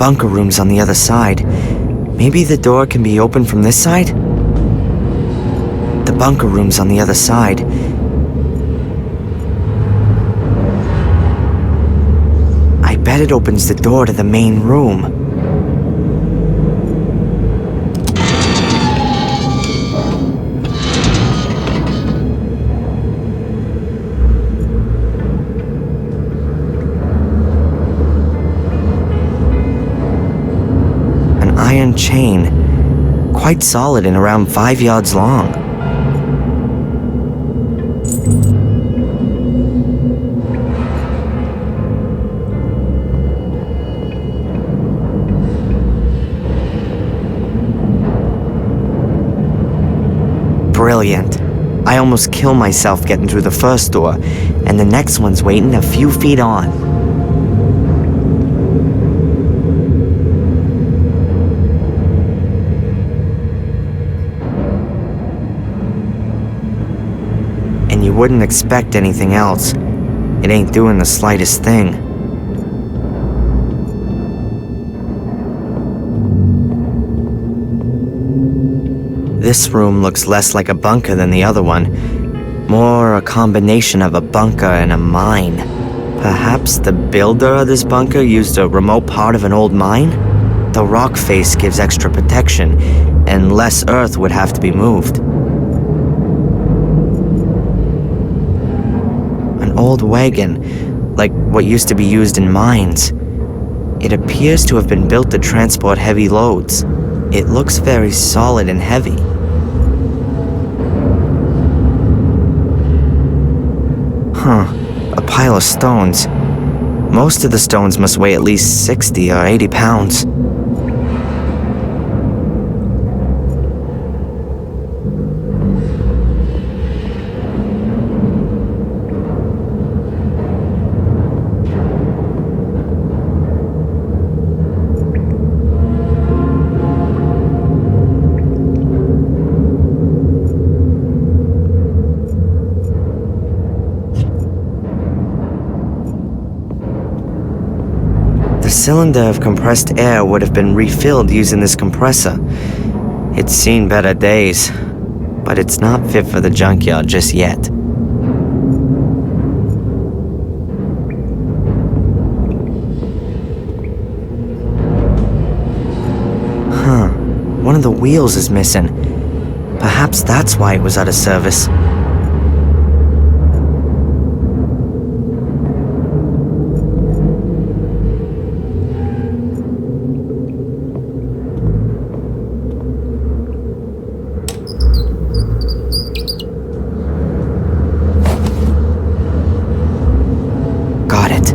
bunker room's on the other side. Maybe the door can be opened from this side? The bunker room's on the other side. I bet it opens the door to the main room. Iron chain, quite solid and around 5 yards long. Brilliant. I almost kill myself getting through the first door, and the next one's waiting a few feet on. You wouldn't expect anything else. It ain't doing the slightest thing. This room looks less like a bunker than the other one. More a combination of a bunker and a mine. Perhaps the builder of this bunker used a remote part of an old mine? The rock face gives extra protection, and less earth would have to be moved. Old wagon, like what used to be used in mines. It appears to have been built to transport heavy loads. It looks very solid and heavy. A pile of stones. Most of the stones must weigh at least 60 or 80 pounds. The cylinder of compressed air would have been refilled using this compressor. It's seen better days, but it's not fit for the junkyard just yet. One of the wheels is missing. Perhaps that's why it was out of service. Got it.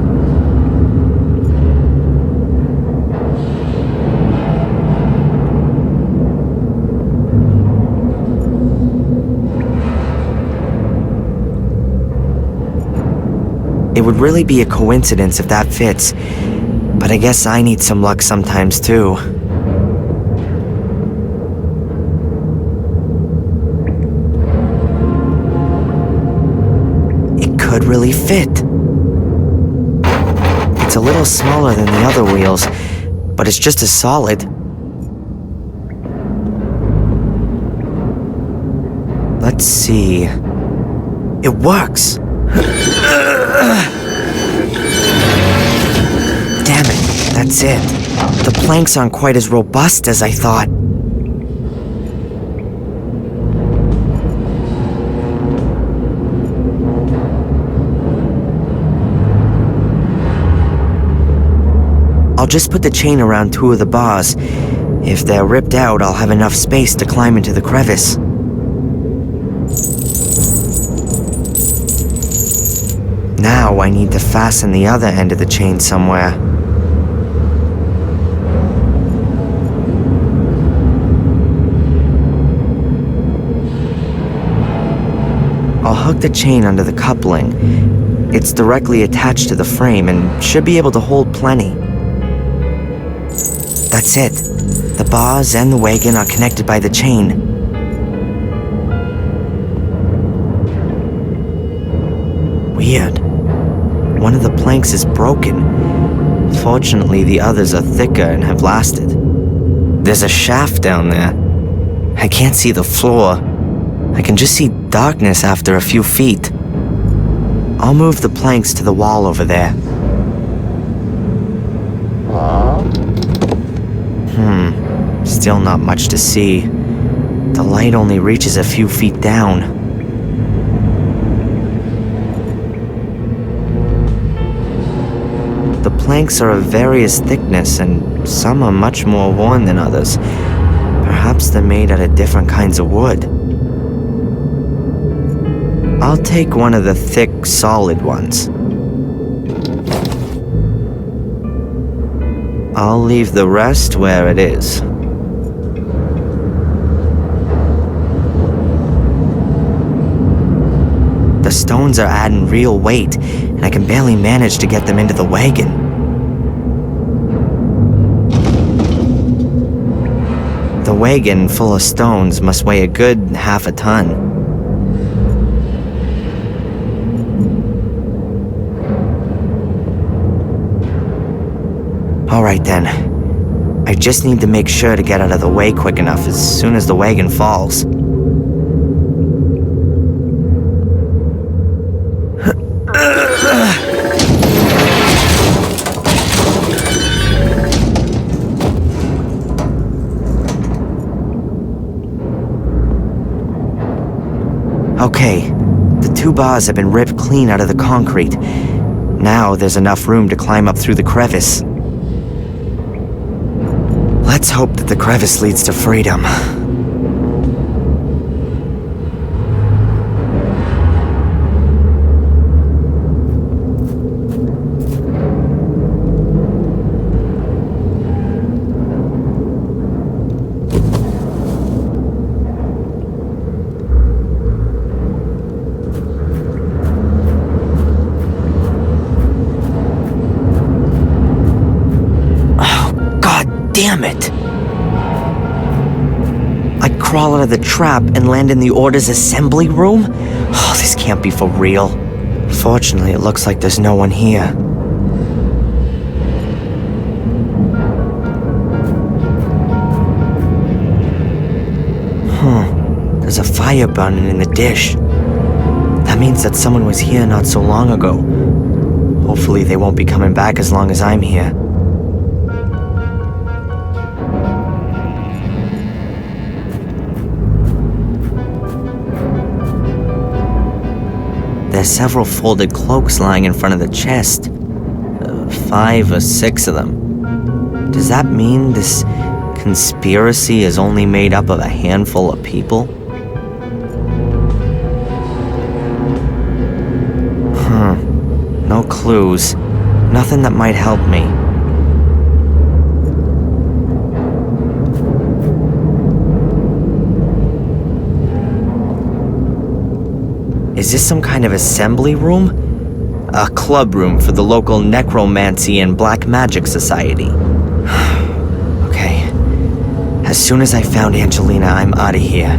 It would really be a coincidence if that fits, but I guess I need some luck sometimes too. It could really fit. It's a little smaller than the other wheels, but it's just as solid. Let's see. It works! Damn it, that's it. The planks aren't quite as robust as I thought. I'll just put the chain around two of the bars. If they're ripped out, I'll have enough space to climb into the crevice. Now I need to fasten the other end of the chain somewhere. I'll hook the chain under the coupling. It's directly attached to the frame and should be able to hold plenty. That's it. The bars and the wagon are connected by the chain. Weird. One of the planks is broken. Fortunately, the others are thicker and have lasted. There's a shaft down there. I can't see the floor. I can just see darkness after a few feet. I'll move the planks to the wall over there. Still not much to see. The light only reaches a few feet down. The planks are of various thickness, and some are much more worn than others. Perhaps they're made out of different kinds of wood. I'll take one of the thick, solid ones. I'll leave the rest where it is. The stones are adding real weight, and I can barely manage to get them into the wagon. The wagon full of stones must weigh a good half a ton. Alright then. I just need to make sure to get out of the way quick enough as soon as the wagon falls. Okay, the 2 bars have been ripped clean out of the concrete. Now there's enough room to climb up through the crevice. Let's hope that the crevice leads to freedom. Damn it! I crawl out of the trap and land in the Order's assembly room? Oh, this can't be for real. Fortunately, it looks like there's no one here. There's a fire burning in the dish. That means that someone was here not so long ago. Hopefully they won't be coming back as long as I'm here. There's several folded cloaks lying in front of the chest. 5 or 6 of them. Does that mean this conspiracy is only made up of a handful of people? No clues. Nothing that might help me. Is this some kind of assembly room? A club room for the local necromancy and black magic society. Okay. As soon as I found Angelina, I'm out of here.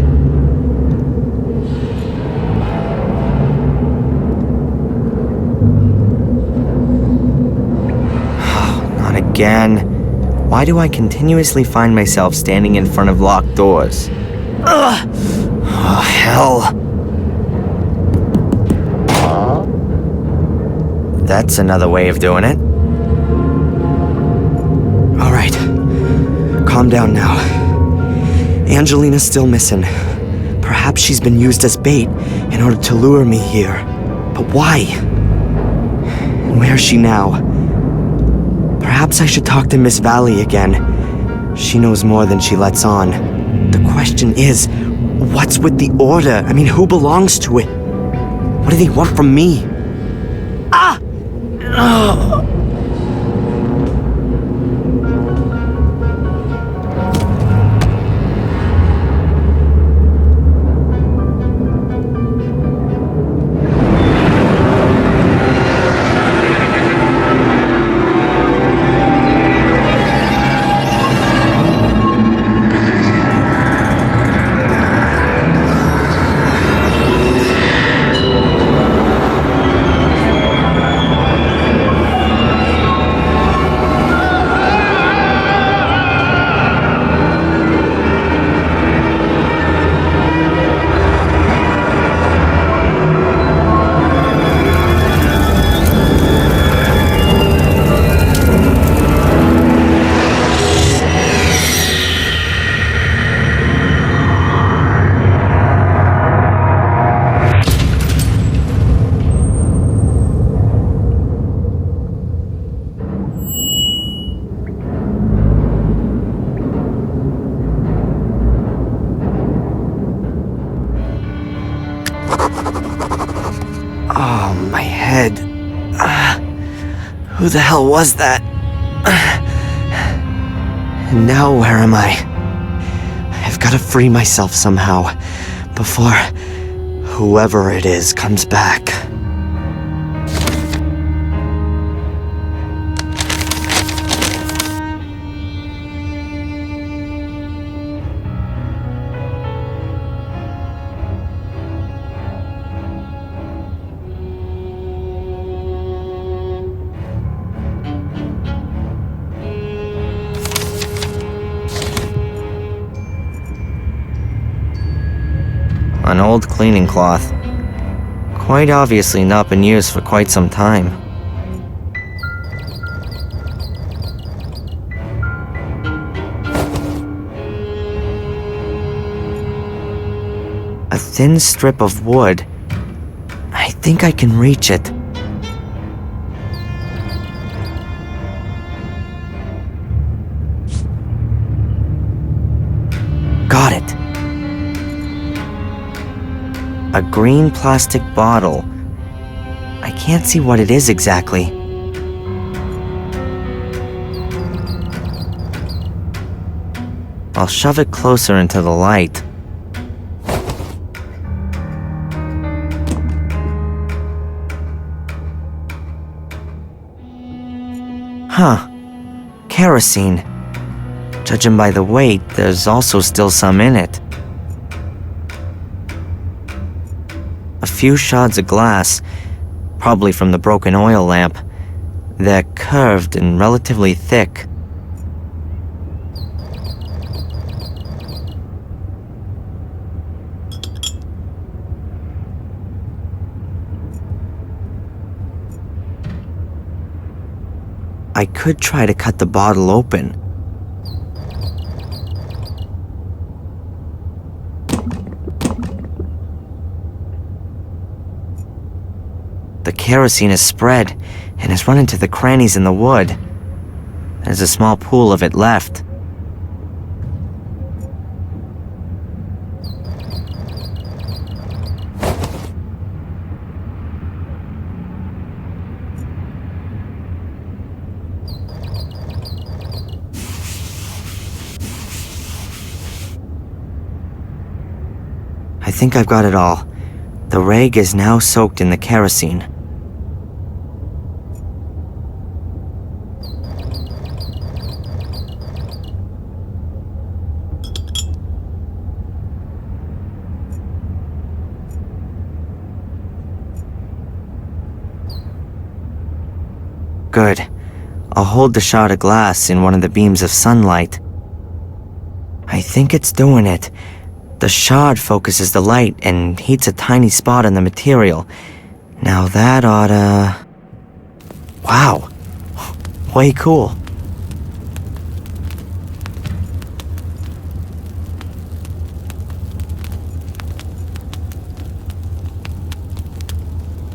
Not again. Why do I continuously find myself standing in front of locked doors? Ugh! Oh, hell. That's another way of doing it. Alright. Calm down now. Angelina's still missing. Perhaps she's been used as bait in order to lure me here. But why? And where is she now? Perhaps I should talk to Miss Valley again. She knows more than she lets on. The question is, what's with the Order? I mean, who belongs to it? What do they want from me? Ah! Oh. Who the hell was that? And now where am I? I've got to free myself somehow before whoever it is comes back. An old cleaning cloth. Quite obviously not been used for quite some time. A thin strip of wood. I think I can reach it. Got it. A green plastic bottle. I can't see what it is exactly. I'll shove it closer into the light. Huh. Kerosene. Judging by the weight, there's also still some in it. A few shards of glass, probably from the broken oil lamp. They're curved and relatively thick. I could try to cut the bottle open. The kerosene is spread and has run into the crannies in the wood. There's a small pool of it left. I think I've got it all. The rag is now soaked in the kerosene. Good. I'll hold the shard of glass in one of the beams of sunlight. I think it's doing it. The shard focuses the light and heats a tiny spot on the material. Now that oughta... Wow. Way cool.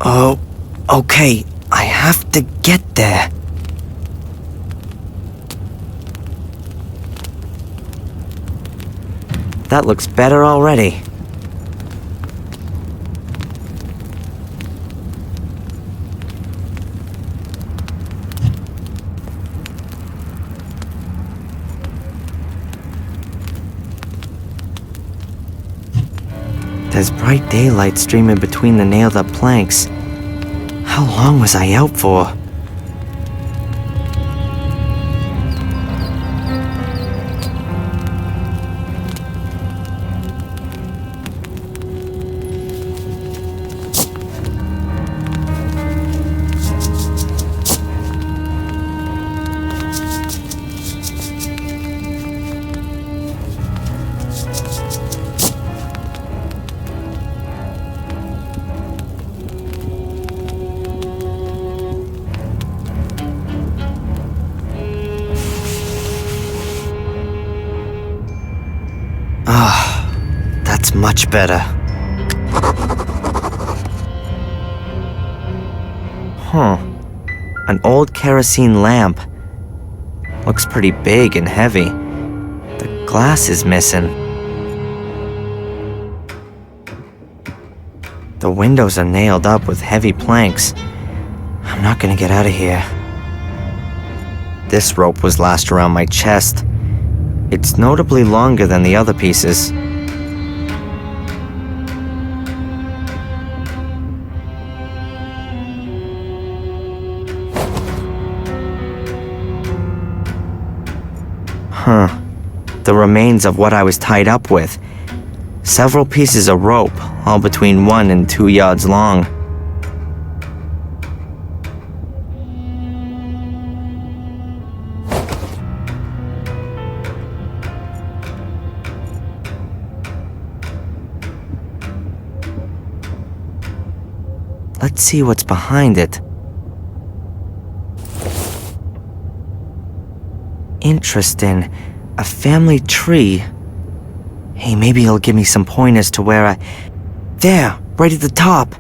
Oh, okay. I have to get there. That looks better already. There's bright daylight streaming between the nailed-up planks. How long was I out for? That's much better. Huh. An old kerosene lamp. Looks pretty big and heavy. The glass is missing. The windows are nailed up with heavy planks. I'm not gonna get out of here. This rope was lashed around my chest. It's notably longer than the other pieces. The remains of what I was tied up with. Several pieces of rope, all between 1 and 2 yards long. Let's see what's behind it. Interesting. A family tree. Hey, maybe he'll give me some pointers to where There, right at the top.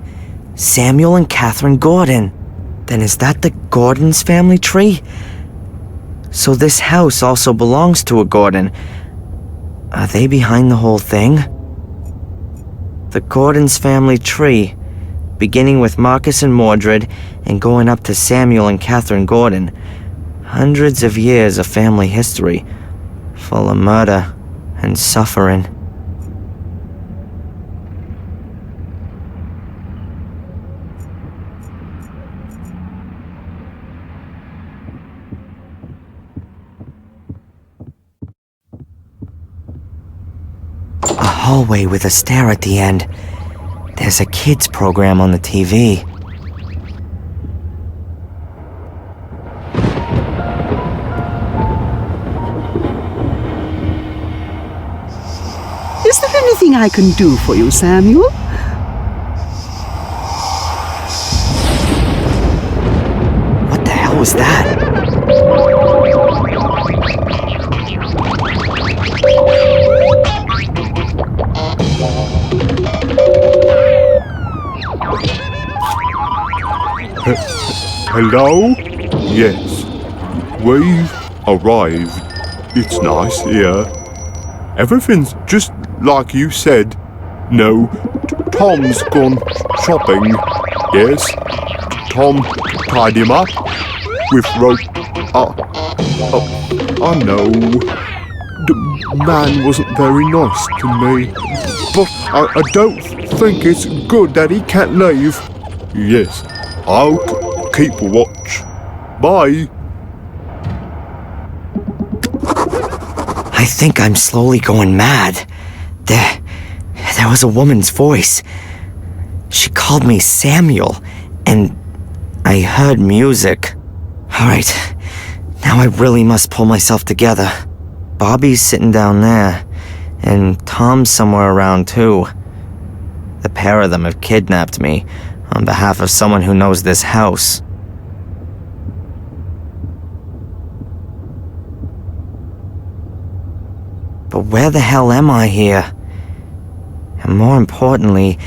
Samuel and Catherine Gordon. Then is that the Gordon's family tree? So this house also belongs to a Gordon. Are they behind the whole thing? The Gordon's family tree, beginning with Marcus and Mordred and going up to Samuel and Catherine Gordon. Hundreds of years of family history, full of murder and suffering. A hallway with a stair at the end. There's a kids program on the TV. Is there anything I can do for you, Samuel? What the hell was that? Hello? Yes. We've arrived. It's nice here. Everything's just like you said. No, Tom's gone shopping. Yes. Tom tied him up with rope. I know. The man wasn't very nice to me. But I don't think it's good that he can't leave. Yes, I'll keep watch. Bye. I think I'm slowly going mad. There was a woman's voice. She called me Samuel, and I heard music. Alright, now I really must pull myself together. Bobby's sitting down there, and Tom's somewhere around too. The pair of them have kidnapped me on behalf of someone who knows this house. But where the hell am I here? And more importantly,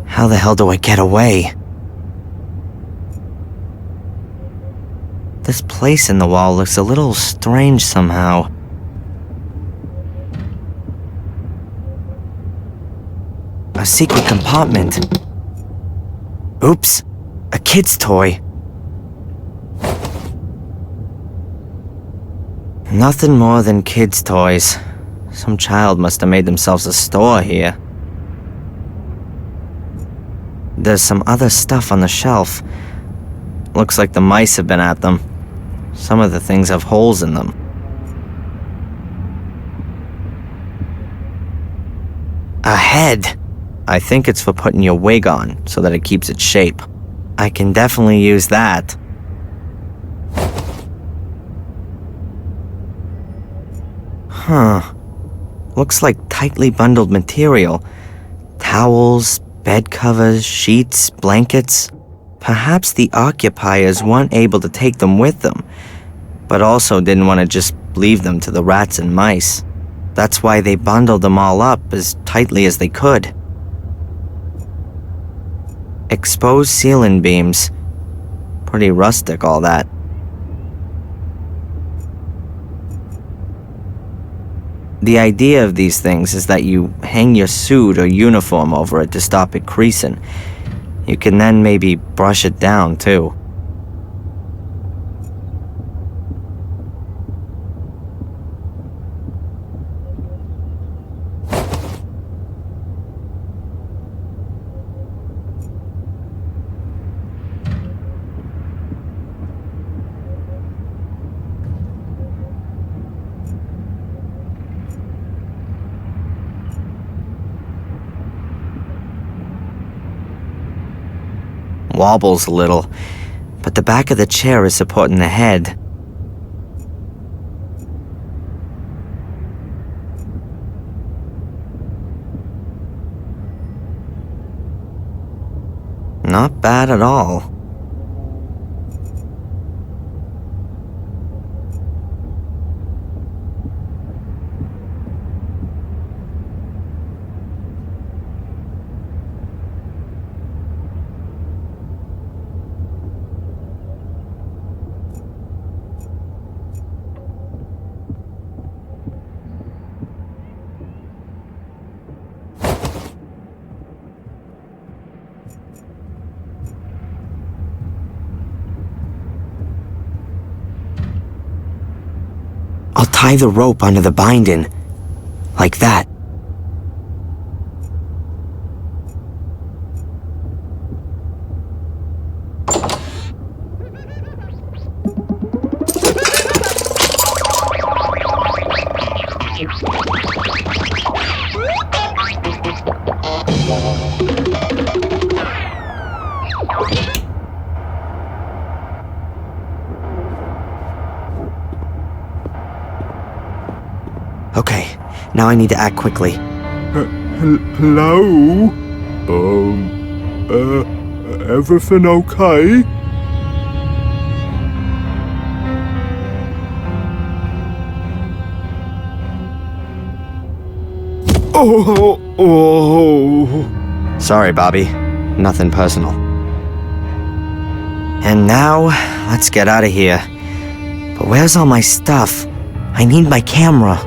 how the hell do I get away? This place in the wall looks a little strange somehow. A secret compartment. Oops, a kid's toy. Nothing more than kids' toys. Some child must have made themselves a store here. There's some other stuff on the shelf. Looks like the mice have been at them. Some of the things have holes in them. A head! I think it's for putting your wig on, so that it keeps its shape. I can definitely use that. Huh. Looks like tightly bundled material. Towels, bed covers, sheets, blankets. Perhaps the occupiers weren't able to take them with them, but also didn't want to just leave them to the rats and mice. That's why they bundled them all up as tightly as they could. Exposed ceiling beams. Pretty rustic, all that. The idea of these things is that you hang your suit or uniform over it to stop it creasing. You can then maybe brush it down, too. wobbles a little, but the back of the chair is supporting the head. Not bad at all. I'll tie the rope onto the binding, like that. Okay, now I need to act quickly. Hello? Everything okay? Oh. Sorry, Bobby. Nothing personal. And now, let's get out of here. But where's all my stuff? I need my camera.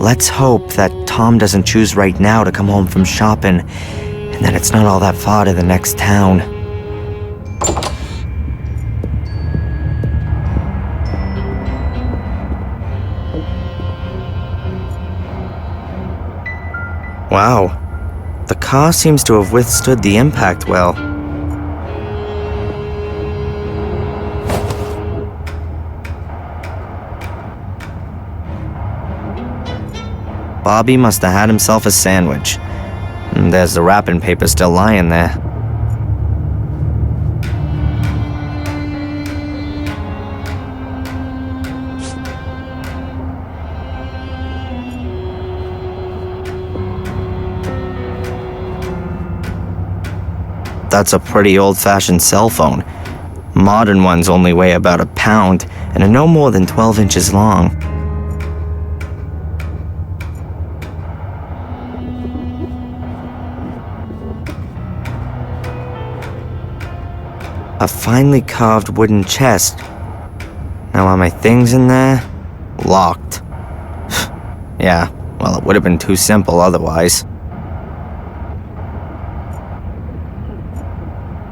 Let's hope that Tom doesn't choose right now to come home from shopping, and that it's not all that far to the next town. Wow, the car seems to have withstood the impact well. Bobby must have had himself a sandwich. And there's the wrapping paper still lying there. That's a pretty old-fashioned cell phone. Modern ones only weigh about a pound and are no more than 12 inches long. A finely carved wooden chest. Now are my things in there? Locked. Yeah, well, it would have been too simple otherwise.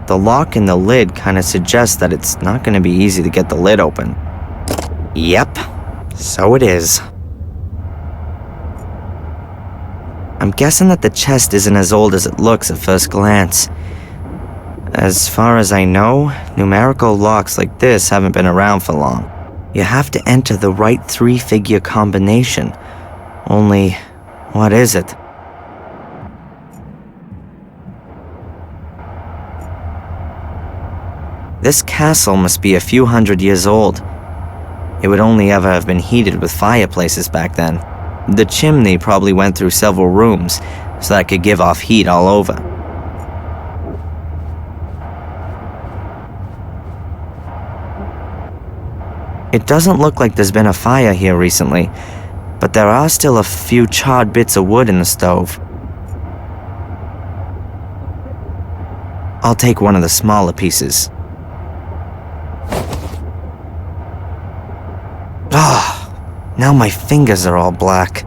The lock in the lid kind of suggests that it's not going to be easy to get the lid open. Yep, so it is. I'm guessing that the chest isn't as old as it looks at first glance. As far as I know, numerical locks like this haven't been around for long. You have to enter the right 3-figure combination. Only, what is it? This castle must be a few hundred years old. It would only ever have been heated with fireplaces back then. The chimney probably went through several rooms, so that it could give off heat all over. It doesn't look like there's been a fire here recently, but there are still a few charred bits of wood in the stove. I'll take one of the smaller pieces. Ah, now my fingers are all black.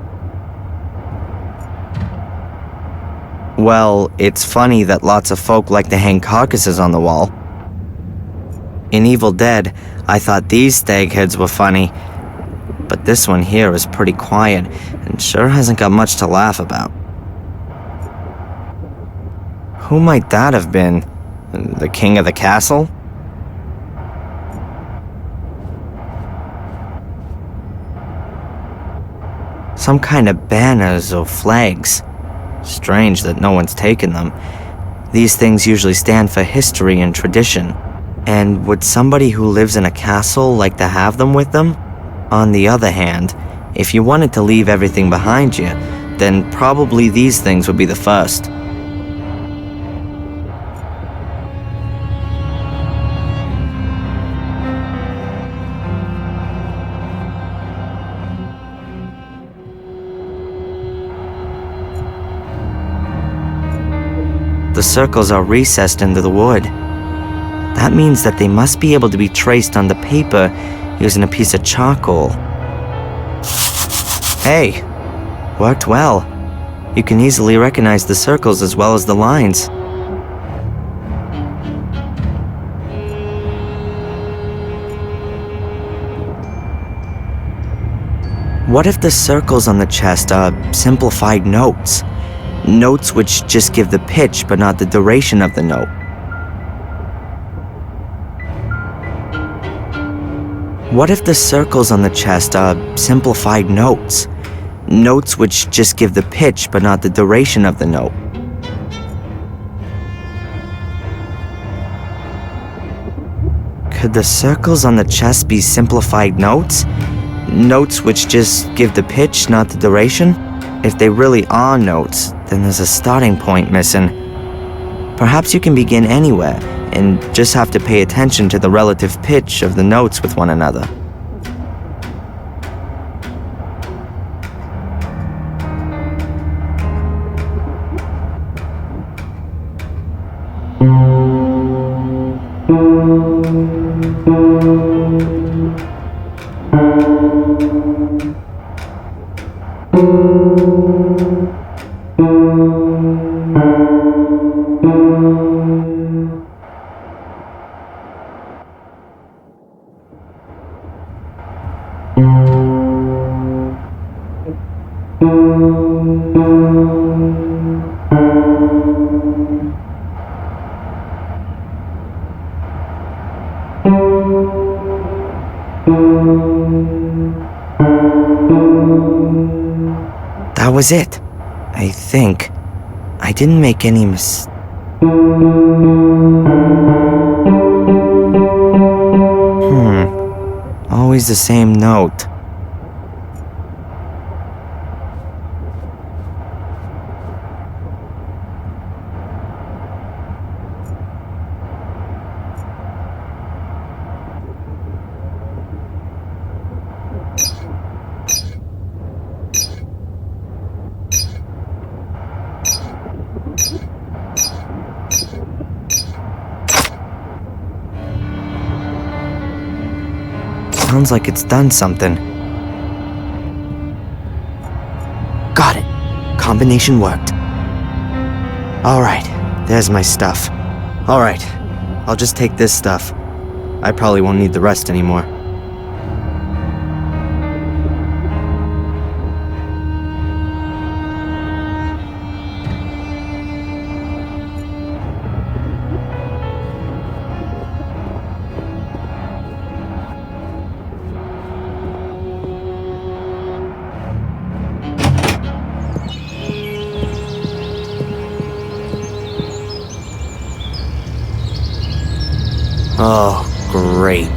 Well, it's funny that lots of folk like to hang carcasses on the wall. In Evil Dead, I thought these stag heads were funny, but this one here is pretty quiet and sure hasn't got much to laugh about. Who might that have been? The king of the castle? Some kind of banners or flags. Strange that no one's taken them. These things usually stand for history and tradition. And would somebody who lives in a castle like to have them with them? On the other hand, if you wanted to leave everything behind you, then probably these things would be the first. The circles are recessed into the wood. That means that they must be able to be traced on the paper using a piece of charcoal. Hey, worked well. You can easily recognize the circles as well as the lines. What if the circles on the chest are simplified notes? Notes which just give the pitch but not the duration of the note. What if the circles on the chest are simplified notes? Notes which just give the pitch but not the duration of the note. Could the circles on the chest be simplified notes? Notes which just give the pitch, not the duration? If they really are notes, then there's a starting point missing. Perhaps you can begin anywhere and just have to pay attention to the relative pitch of the notes with one another. That was it, I think. I didn't make any Always the same note. Sounds like it's done something. Got it. Combination worked. Alright, there's my stuff. Alright, I'll just take this stuff. I probably won't need the rest anymore. Oh, great.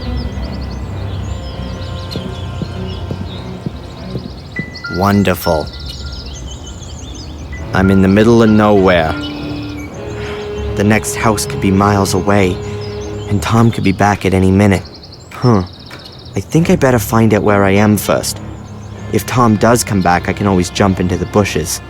Wonderful. I'm in the middle of nowhere. The next house could be miles away, and Tom could be back at any minute. I think I better find out where I am first. If Tom does come back, I can always jump into the bushes.